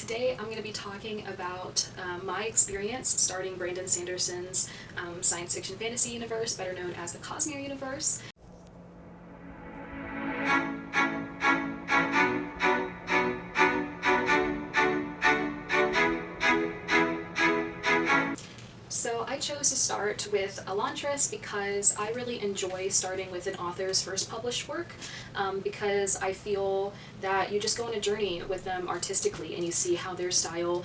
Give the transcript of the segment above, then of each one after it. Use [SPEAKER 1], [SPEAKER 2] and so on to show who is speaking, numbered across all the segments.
[SPEAKER 1] Today I'm going to be talking about my experience starting Brandon Sanderson's science fiction fantasy universe, better known as the Cosmere universe. So I chose to start with Elantris because I really enjoy starting with an author's first published work because I feel that you just go on a journey with them artistically and you see how their style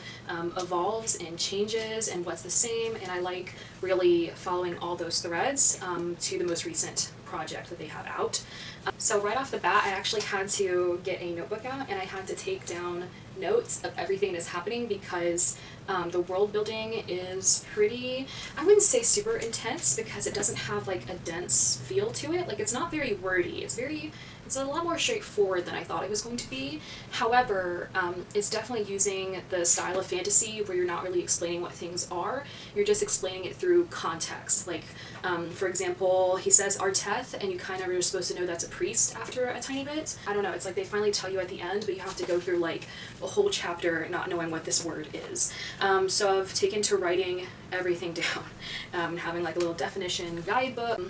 [SPEAKER 1] evolves and changes and what's the same, and I like really following all those threads to the most recent project that they have out. So right off the bat, I actually had to get a notebook out and I had to take down notes of everything that's happening because the world building is pretty, I wouldn't say super intense because it doesn't have like a dense feel to it. Like, it's not very wordy. It's a lot more straightforward than I thought it was going to be. However, it's definitely using the style of fantasy where you're not really explaining what things are. You're just explaining it through context. Like, for example, he says Arteth, and you kind of are supposed to know that's a priest after a tiny bit. I don't know, it's like they finally tell you at the end, but you have to go through like a whole chapter not knowing what this word is. So I've taken to writing everything down, having like a little definition guidebook.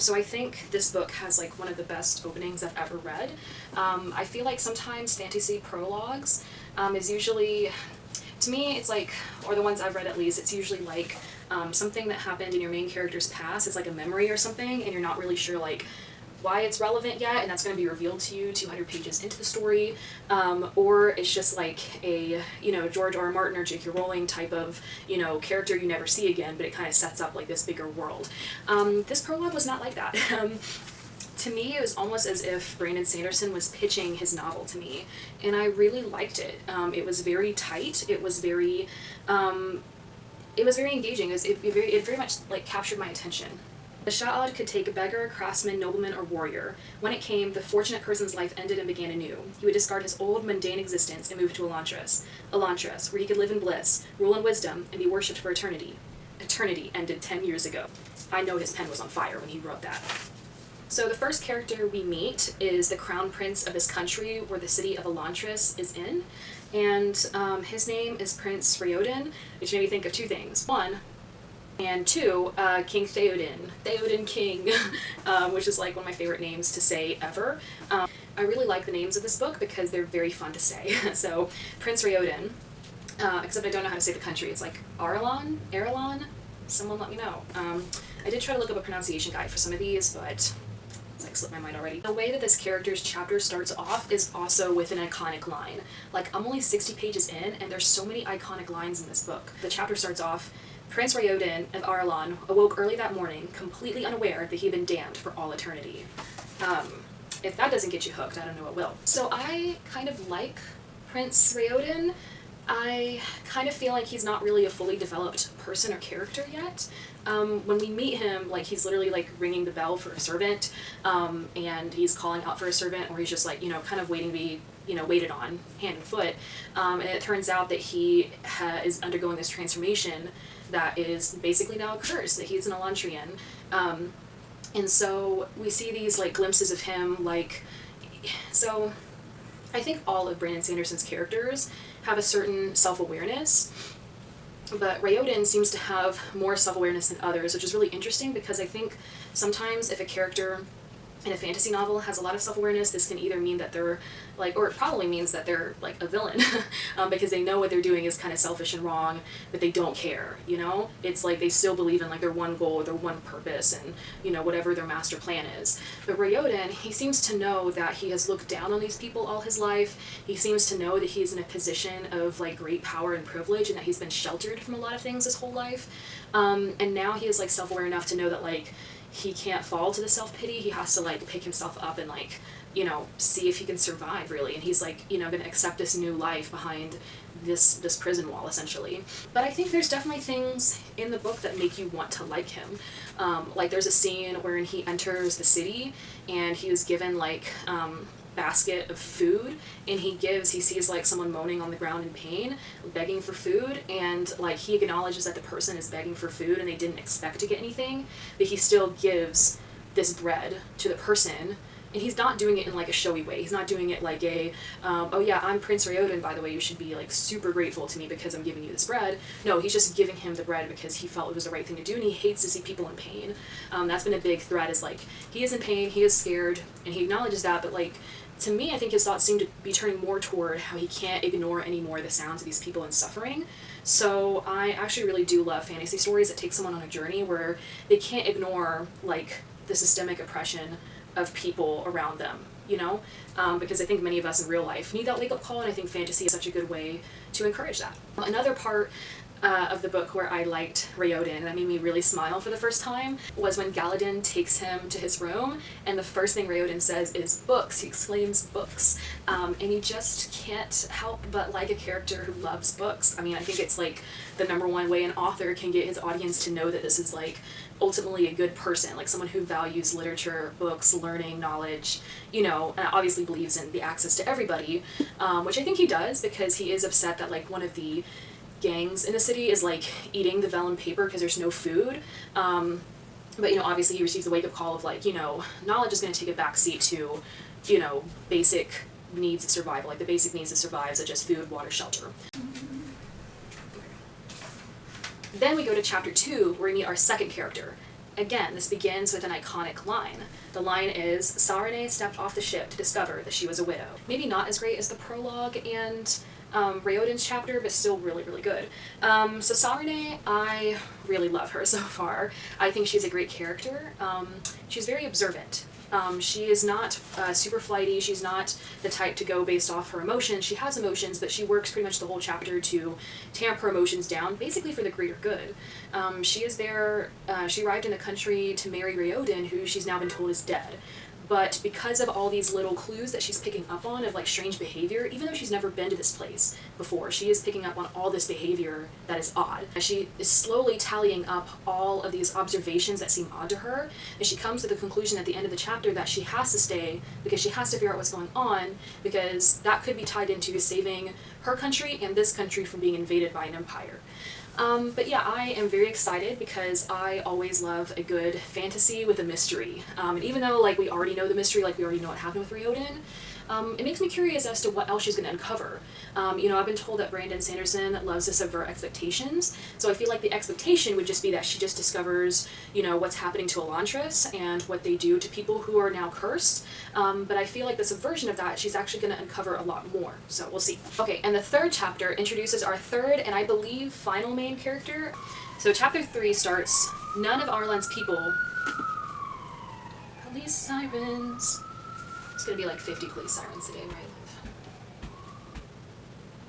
[SPEAKER 1] So I think this book has like one of the best openings I've ever read. I feel like sometimes fantasy prologues is usually, to me, it's like, or the ones I've read at least, it's usually like something that happened in your main character's past. It's like a memory or something, and you're not really sure like why it's relevant yet, and that's going to be revealed to you 200 pages into the story, or it's just like a, George R. R. Martin or J.K. Rowling type of, character you never see again, but it kind of sets up like this bigger world. This prologue was not like that. To me, it was almost as if Brandon Sanderson was pitching his novel to me, and I really liked it. It was very tight. It was very engaging. It very much like captured my attention. The Sha'ad could take a beggar, craftsman, nobleman, or warrior. When it came, the fortunate person's life ended and began anew. He would discard his old, mundane existence and move to Elantris. Elantris, where he could live in bliss, rule in wisdom, and be worshipped for eternity. Eternity ended 10 years ago. I know his pen was on fire when he wrote that. So the first character we meet is the crown prince of this country where the city of Elantris is in. And his name is Prince Raoden, which made me think of two things. One, and two, King Theoden. Theoden King, which is like one of my favorite names to say ever. I really like the names of this book because they're very fun to say. So, Prince Raoden, except I don't know how to say the country. It's like Arelon? Someone let me know. I did try to look up a pronunciation guide for some of these, but it's like slipped my mind already. The way that this character's chapter starts off is also with an iconic line. Like, I'm only 60 pages in, and there's so many iconic lines in this book. The chapter starts off, Prince Raoden of Arelon awoke early that morning, completely unaware that he had been damned for all eternity. If that doesn't get you hooked, I don't know what will. So I kind of like Prince Raoden. I kind of feel like he's not really a fully developed person or character yet. When we meet him, like, he's literally like ringing the bell for a servant, and he's calling out for a servant, or he's just like, kind of waiting to be, waited on hand and foot. And it turns out that he is undergoing this transformation that is basically now a curse, that he's an Elantrian. And so we see these like glimpses of him, like, so I think all of Brandon Sanderson's characters have a certain self-awareness, but Raoden seems to have more self-awareness than others, which is really interesting because I think sometimes if a character in a fantasy novel has a lot of self-awareness, this can either mean that they're like, or it probably means that they're like a villain, because they know what they're doing is kind of selfish and wrong, but they don't care, It's like they still believe in like their one goal or their one purpose and, whatever their master plan is. But Raoden, he seems to know that he has looked down on these people all his life. He seems to know that he's in a position of like great power and privilege and that he's been sheltered from a lot of things his whole life. And now he is like self-aware enough to know that like he can't fall to the self-pity. He has to like pick himself up and like, see if he can survive really. And he's like, gonna accept this new life behind this prison wall essentially. But I think there's definitely things in the book that make you want to like him. Like there's a scene wherein he enters the city and he was given like, basket of food, and he sees like someone moaning on the ground in pain, begging for food, and like he acknowledges that the person is begging for food and they didn't expect to get anything, but he still gives this bread to the person And he's not doing it in like a showy way. He's not doing it like a, oh yeah, I'm Prince Raoden, by the way, you should be like super grateful to me because I'm giving you this bread. No, he's just giving him the bread because he felt it was the right thing to do, and he hates to see people in pain. That's been a big thread, is like, he is in pain, he is scared, and he acknowledges that, but like, to me, I think his thoughts seem to be turning more toward how he can't ignore anymore the sounds of these people in suffering. So I actually really do love fantasy stories that take someone on a journey where they can't ignore like the systemic oppression of people around them, you know? Because I think many of us in real life need that wake-up call, and I think fantasy is such a good way to encourage that. Another part of the book where I liked Raoden, and that made me really smile for the first time, was when Galadin takes him to his room, and the first thing Raoden says is books. He exclaims books. And you just can't help but like a character who loves books. I mean, I think it's like the #1 way an author can get his audience to know that this is like ultimately a good person, like someone who values literature, books, learning, knowledge, you know, and obviously believes in the access to everybody, which I think he does, because he is upset that like one of the gangs in the city is like eating the vellum paper because there's no food. But, you know, obviously he receives a wake-up call of like, you know, knowledge is going to take a backseat to, you know, basic needs of survival, like the basic needs of survival, such as food, water, shelter. Then we go to chapter 2, where we meet our second character. Again, this begins with an iconic line. The line is, Sarene stepped off the ship to discover that she was a widow. Maybe not as great as the prologue and Raoden's chapter, but still really, really good. So Sarene, I really love her so far. I think she's a great character. She's very observant. She is not super flighty. She's not the type to go based off her emotions. She has emotions, but she works pretty much the whole chapter to tamp her emotions down, basically for the greater good. She is there, she arrived in the country to marry Raoden, who she's now been told is dead. But because of all these little clues that she's picking up on of like strange behavior, even though she's never been to this place before, she is picking up on all this behavior that is odd. She is slowly tallying up all of these observations that seem odd to her, and she comes to the conclusion at the end of the chapter that she has to stay because she has to figure out what's going on, because that could be tied into saving her country and this country from being invaded by an empire. But yeah, I am very excited because I always love a good fantasy with a mystery. And even though like we already know the mystery, like we already know what happened with Raoden, it makes me curious as to what else she's going to uncover. You know, I've been told that Brandon Sanderson loves to subvert expectations, so I feel like the expectation would just be that she just discovers, you know, what's happening to Elantris and what they do to people who are now cursed. But I feel like the subversion of that, she's actually going to uncover a lot more, so we'll see. Okay, and the third chapter introduces our third and I believe final main character. So chapter 3 starts, none of Arlen's people... Police sirens... It's gonna be like 50 police sirens today where I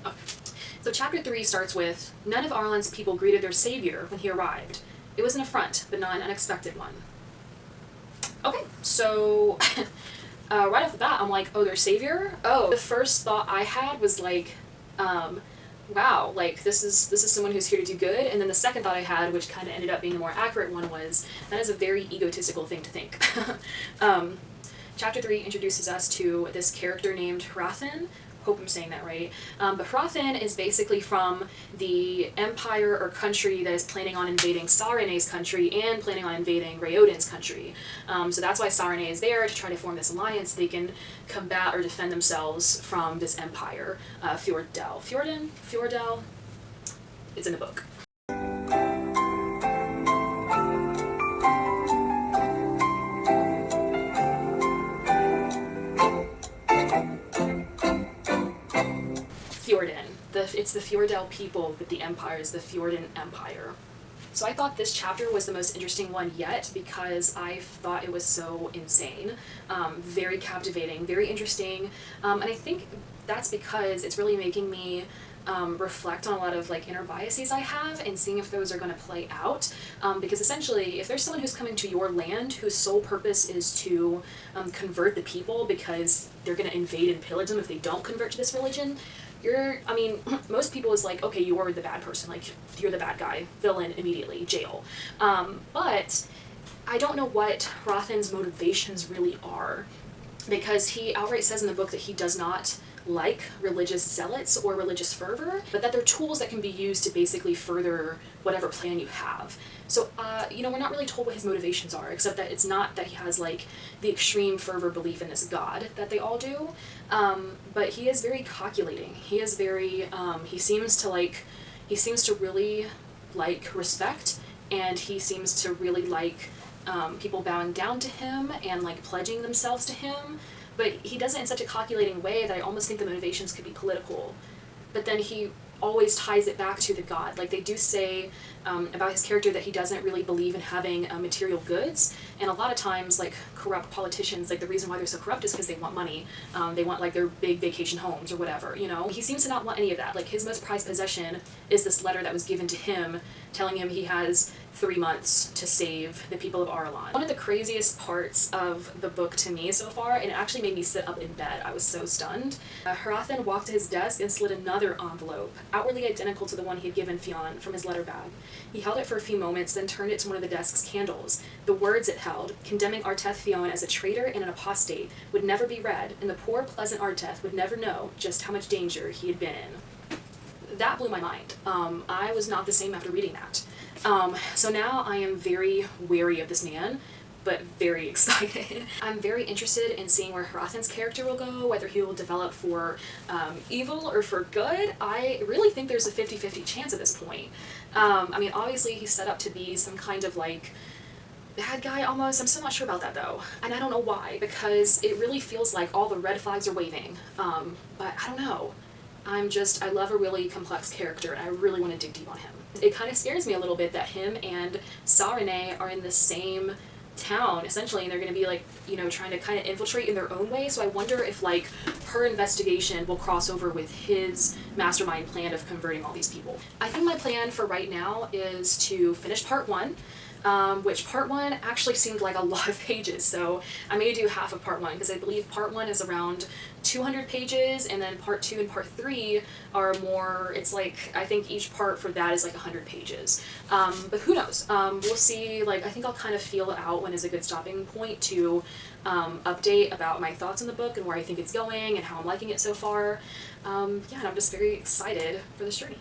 [SPEAKER 1] live. Okay. So chapter 3 starts with, none of Arlen's people greeted their savior when he arrived. It was an affront, but not an unexpected one. Okay, so right off the bat, I'm like, oh, their savior? Oh, the first thought I had was like, wow, like this is someone who's here to do good. And then the second thought I had, which kind of ended up being the more accurate one, was that is a very egotistical thing to think. Chapter 3 introduces us to this character named Hrathen. Hope I'm saying that right. But Hrathen is basically from the empire or country that is planning on invading Sarene's country and planning on invading Raoden's country. So that's why Sarene is there, to try to form this alliance. They can combat or defend themselves from this empire. Fjordell? It's in the book. It's the Fjordell people, but the empire is the Fjorden Empire. So I thought this chapter was the most interesting one yet because I thought it was so insane. Very captivating, very interesting, and I think that's because it's really making me reflect on a lot of like inner biases I have and seeing if those are going to play out. Because essentially, if there's someone who's coming to your land whose sole purpose is to convert the people because they're going to invade and pillage them if they don't convert to this religion, I mean, most people is like, okay, you're the bad person, like, you're the bad guy, villain, immediately, jail. But I don't know what Hrathen's motivations really are, because he outright says in the book that he does not like religious zealots or religious fervor, but that they're tools that can be used to basically further whatever plan you have. So, you know, we're not really told what his motivations are, except that it's not that he has, like, the extreme fervor belief in this god that they all do, but he is very calculating. He is very, he seems to really like respect, and he seems to really like people bowing down to him and, like, pledging themselves to him, but he does it in such a calculating way that I almost think the motivations could be political. But then he always ties it back to the god. Like, they do say about his character that he doesn't really believe in having material goods, and a lot of times, like, corrupt politicians, like, the reason why they're so corrupt is because they want money. They want, like, their big vacation homes or whatever, you know? He seems to not want any of that. Like, his most prized possession is this letter that was given to him telling him he has 3 months to save the people of Arelon. One of the craziest parts of the book to me so far, and it actually made me sit up in bed, I was so stunned. Hrathen walked to his desk and slid another envelope, outwardly identical to the one he had given Fionn, from his letter bag. He held it for a few moments, then turned it to one of the desk's candles. The words it held, condemning Arteth Fionn as a traitor and an apostate, would never be read, and the poor, pleasant Arteth would never know just how much danger he had been in. That blew my mind. I was not the same after reading that. So now I am very wary of this man, but very excited. I'm very interested in seeing where Hrathen's character will go, whether he will develop for evil or for good. I really think there's a 50-50 chance at this point. I mean, obviously he's set up to be some kind of, like, bad guy almost. I'm still not sure about that though, and I don't know why, because it really feels like all the red flags are waving, but I don't know. I love a really complex character, and I really want to dig deep on him. It kind of scares me a little bit that him and Sarene are in the same town, essentially, and they're going to be, like, you know, trying to kind of infiltrate in their own way, so I wonder if, like, her investigation will cross over with his mastermind plan of converting all these people. I think my plan for right now is to finish part 1, which part 1 actually seemed like a lot of pages, so I may do half of part 1, because I believe part 1 is around 200 pages, and then part 2 and part 3 are more, it's like, I think each part for that is like 100 pages. But who knows? We'll see. Like, I think I'll kind of feel out when is a good stopping point to update about my thoughts on the book and where I think it's going and how I'm liking it so far. Yeah, and I'm just very excited for this journey.